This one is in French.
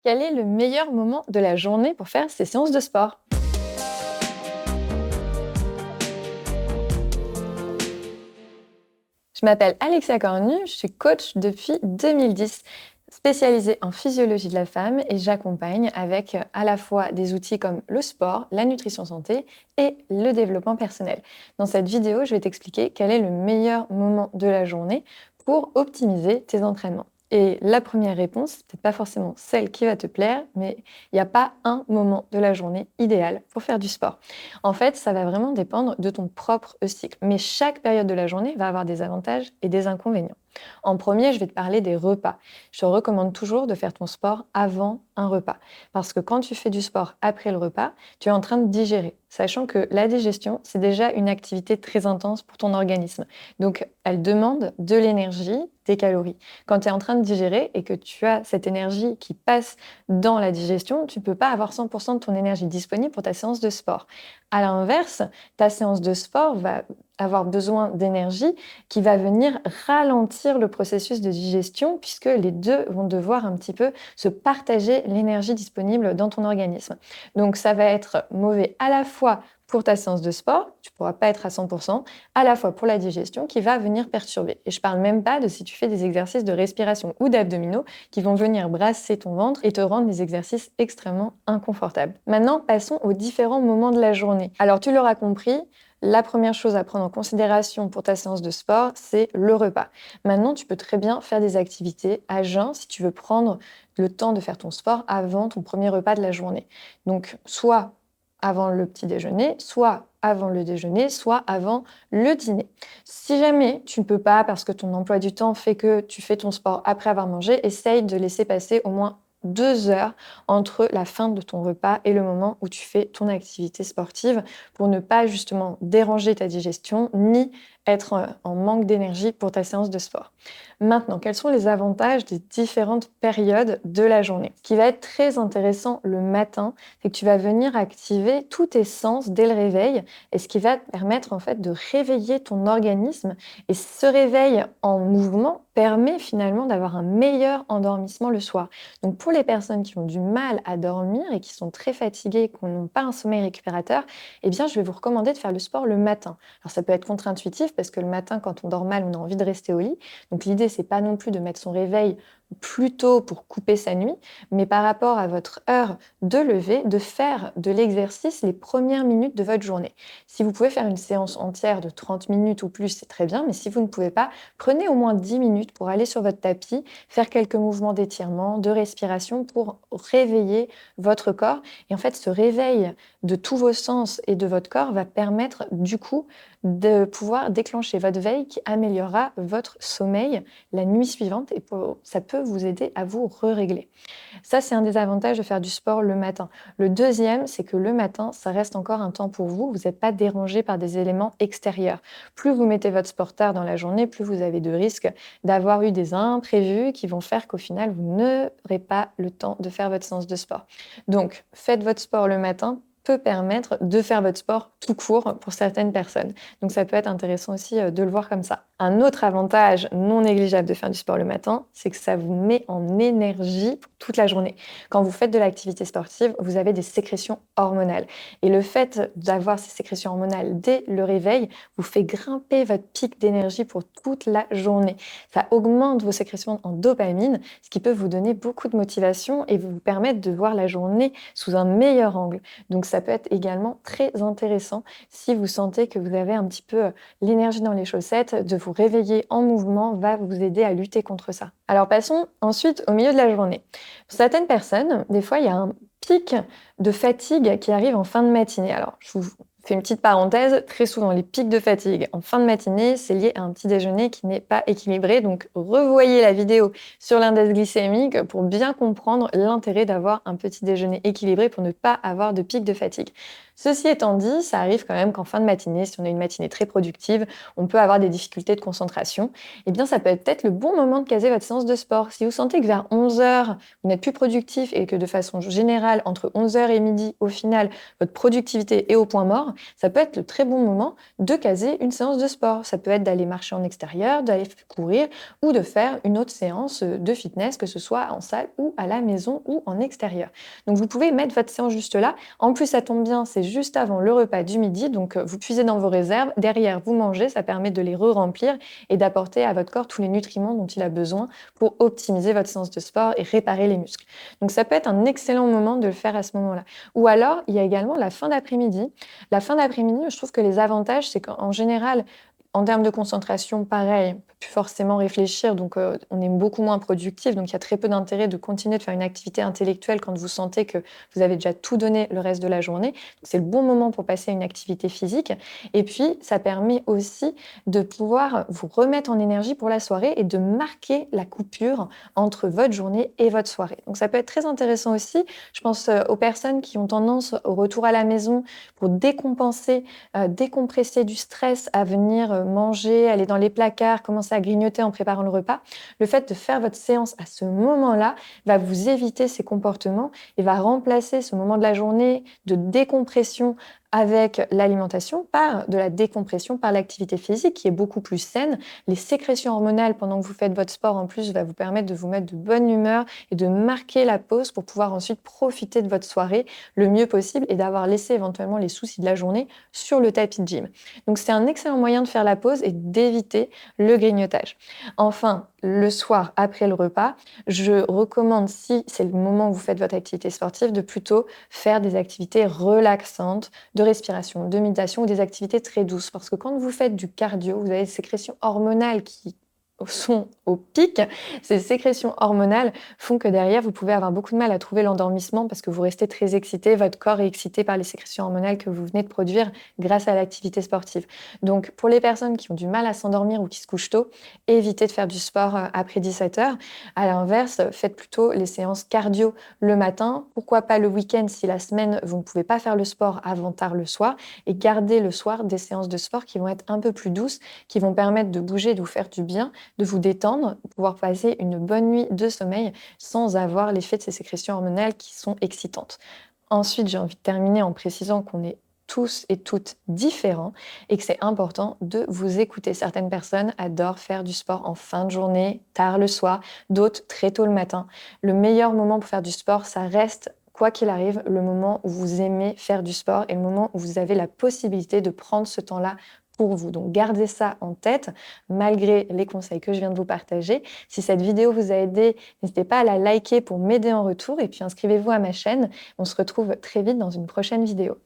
Quel est le meilleur moment de la journée pour faire ces séances de sport? Je m'appelle Alexia Cornu, je suis coach depuis 2010, spécialisée en physiologie de la femme et j'accompagne avec à la fois des outils comme le sport, la nutrition santé et le développement personnel. Dans cette vidéo, je vais t'expliquer quel est le meilleur moment de la journée pour optimiser tes entraînements. Et la première réponse, c'est peut-être pas forcément celle qui va te plaire, mais il n'y a pas un moment de la journée idéal pour faire du sport. En fait, ça va vraiment dépendre de ton propre cycle. Mais chaque période de la journée va avoir des avantages et des inconvénients. En premier, je vais te parler des repas. Je te recommande toujours de faire ton sport avant un repas. Parce que quand tu fais du sport après le repas, tu es en train de digérer. Sachant que la digestion, c'est déjà une activité très intense pour ton organisme. Donc, elle demande de l'énergie, des calories. Quand tu es en train de digérer et que tu as cette énergie qui passe dans la digestion, tu ne peux pas avoir 100% de ton énergie disponible pour ta séance de sport. À l'inverse, ta séance de sport va avoir besoin d'énergie qui va venir ralentir le processus de digestion puisque les deux vont devoir un petit peu se partager l'énergie disponible dans ton organisme. Donc ça va être mauvais à la fois pour ta séance de sport, tu ne pourras pas être à 100%, à la fois pour la digestion qui va venir perturber. Et je ne parle même pas de si tu fais des exercices de respiration ou d'abdominaux qui vont venir brasser ton ventre et te rendre des exercices extrêmement inconfortables. Maintenant, passons aux différents moments de la journée. Alors tu l'auras compris, la première chose à prendre en considération pour ta séance de sport, c'est le repas. Maintenant, tu peux très bien faire des activités à jeun si tu veux prendre le temps de faire ton sport avant ton premier repas de la journée. Donc, soit avant le petit déjeuner, soit avant le déjeuner, soit avant le dîner. Si jamais tu ne peux pas parce que ton emploi du temps fait que tu fais ton sport après avoir mangé, essaye de laisser passer au moins 2 heures entre la fin de ton repas et le moment où tu fais ton activité sportive pour ne pas justement déranger ta digestion ni être en manque d'énergie pour ta séance de sport. Maintenant, quels sont les avantages des différentes périodes de la journée? Ce qui va être très intéressant le matin, c'est que tu vas venir activer tous tes sens dès le réveil et ce qui va te permettre en fait de réveiller ton organisme. Et ce réveil en mouvement permet finalement d'avoir un meilleur endormissement le soir. Donc pour les personnes qui ont du mal à dormir et qui sont très fatiguées, qui n'ont pas un sommeil récupérateur, eh bien je vais vous recommander de faire le sport le matin. Alors ça peut être contre-intuitif parce que le matin, quand on dort mal, on a envie de rester au lit. Donc l'idée, c'est pas non plus de mettre son réveil plus tôt pour couper sa nuit, mais par rapport à votre heure de lever, de faire de l'exercice les premières minutes de votre journée. Si vous pouvez faire une séance entière de 30 minutes ou plus, c'est très bien, mais si vous ne pouvez pas, prenez au moins 10 minutes pour aller sur votre tapis, faire quelques mouvements d'étirement, de respiration pour réveiller votre corps. Et en fait, ce réveil de tous vos sens et de votre corps va permettre du coup de pouvoir déclencher votre veille qui améliorera votre sommeil la nuit suivante et ça peut vous aider à vous régler. Ça, c'est un des avantages de faire du sport le matin. Le deuxième, c'est que le matin, ça reste encore un temps pour vous. Vous n'êtes pas dérangé par des éléments extérieurs. Plus vous mettez votre sport tard dans la journée, plus vous avez de risques d'avoir eu des imprévus qui vont faire qu'au final, vous n'aurez pas le temps de faire votre séance de sport. Donc, faites votre sport le matin peut permettre de faire votre sport tout court pour certaines personnes. Donc ça peut être intéressant aussi de le voir comme ça. Un autre avantage non négligeable de faire du sport le matin, c'est que ça vous met en énergie pour toute la journée. Quand vous faites de l'activité sportive, vous avez des sécrétions hormonales. Et le fait d'avoir ces sécrétions hormonales dès le réveil vous fait grimper votre pic d'énergie pour toute la journée. Ça augmente vos sécrétions en dopamine, ce qui peut vous donner beaucoup de motivation et vous permettre de voir la journée sous un meilleur angle. Donc ça peut être également très intéressant si vous sentez que vous avez un petit peu l'énergie dans les chaussettes, de vous réveiller en mouvement va vous aider à lutter contre ça. Alors passons ensuite au milieu de la journée. Pour certaines personnes, des fois il y a un pic de fatigue qui arrive en fin de matinée. Alors je vous fais une petite parenthèse, très souvent les pics de fatigue en fin de matinée, c'est lié à un petit déjeuner qui n'est pas équilibré. Donc revoyez la vidéo sur l'index glycémique pour bien comprendre l'intérêt d'avoir un petit déjeuner équilibré pour ne pas avoir de pic de fatigue. Ceci étant dit, ça arrive quand même qu'en fin de matinée, si on a une matinée très productive, on peut avoir des difficultés de concentration. Eh bien, ça peut être peut-être le bon moment de caser votre séance de sport. Si vous sentez que vers 11 heures, vous n'êtes plus productif et que de façon générale, entre 11 heures et midi, au final, votre productivité est au point mort, ça peut être le très bon moment de caser une séance de sport. Ça peut être d'aller marcher en extérieur, d'aller courir ou de faire une autre séance de fitness, que ce soit en salle ou à la maison ou en extérieur. Donc, vous pouvez mettre votre séance juste là. En plus, ça tombe bien, c'est juste avant le repas du midi, donc vous puisez dans vos réserves. Derrière, vous mangez, ça permet de les re-remplir et d'apporter à votre corps tous les nutriments dont il a besoin pour optimiser votre séance de sport et réparer les muscles. Donc ça peut être un excellent moment de le faire à ce moment-là. Ou alors, il y a également la fin d'après-midi. La fin d'après-midi, je trouve que les avantages, c'est qu'en général, en termes de concentration, pareil, on peut plus forcément réfléchir, donc on est beaucoup moins productif. Donc il y a très peu d'intérêt de continuer de faire une activité intellectuelle quand vous sentez que vous avez déjà tout donné le reste de la journée. C'est le bon moment pour passer à une activité physique. Et puis, ça permet aussi de pouvoir vous remettre en énergie pour la soirée et de marquer la coupure entre votre journée et votre soirée. Donc ça peut être très intéressant aussi. Je pense aux personnes qui ont tendance au retour à la maison pour décompenser, décompresser du stress à venir manger, aller dans les placards, commencer à grignoter en préparant le repas. Le fait de faire votre séance à ce moment-là va vous éviter ces comportements et va remplacer ce moment de la journée de décompression avec l'alimentation par de la décompression par l'activité physique qui est beaucoup plus saine. Les sécrétions hormonales pendant que vous faites votre sport en plus va vous permettre de vous mettre de bonne humeur et de marquer la pause pour pouvoir ensuite profiter de votre soirée le mieux possible et d'avoir laissé éventuellement les soucis de la journée sur le tapis de gym. Donc c'est un excellent moyen de faire la pause et d'éviter le grignotage. Enfin, le soir après le repas, je recommande, si c'est le moment où vous faites votre activité sportive, de plutôt faire des activités relaxantes, de respiration, de méditation ou des activités très douces. Parce que quand vous faites du cardio, vous avez des sécrétions hormonales qui sont au pic. Ces sécrétions hormonales font que derrière, vous pouvez avoir beaucoup de mal à trouver l'endormissement parce que vous restez très excité, votre corps est excité par les sécrétions hormonales que vous venez de produire grâce à l'activité sportive. Donc, pour les personnes qui ont du mal à s'endormir ou qui se couchent tôt, évitez de faire du sport après 17 heures. À l'inverse, faites plutôt les séances cardio le matin. Pourquoi pas le week-end si la semaine, vous ne pouvez pas faire le sport avant tard le soir et gardez le soir des séances de sport qui vont être un peu plus douces, qui vont permettre de bouger, de vous faire du bien, de vous détendre, de pouvoir passer une bonne nuit de sommeil sans avoir l'effet de ces sécrétions hormonales qui sont excitantes. Ensuite, j'ai envie de terminer en précisant qu'on est tous et toutes différents et que c'est important de vous écouter. Certaines personnes adorent faire du sport en fin de journée, tard le soir, d'autres très tôt le matin. Le meilleur moment pour faire du sport, ça reste, quoi qu'il arrive, le moment où vous aimez faire du sport et le moment où vous avez la possibilité de prendre ce temps-là pour vous. Donc gardez ça en tête, malgré les conseils que je viens de vous partager. Si cette vidéo vous a aidé, n'hésitez pas à la liker pour m'aider en retour et puis inscrivez-vous à ma chaîne. On se retrouve très vite dans une prochaine vidéo.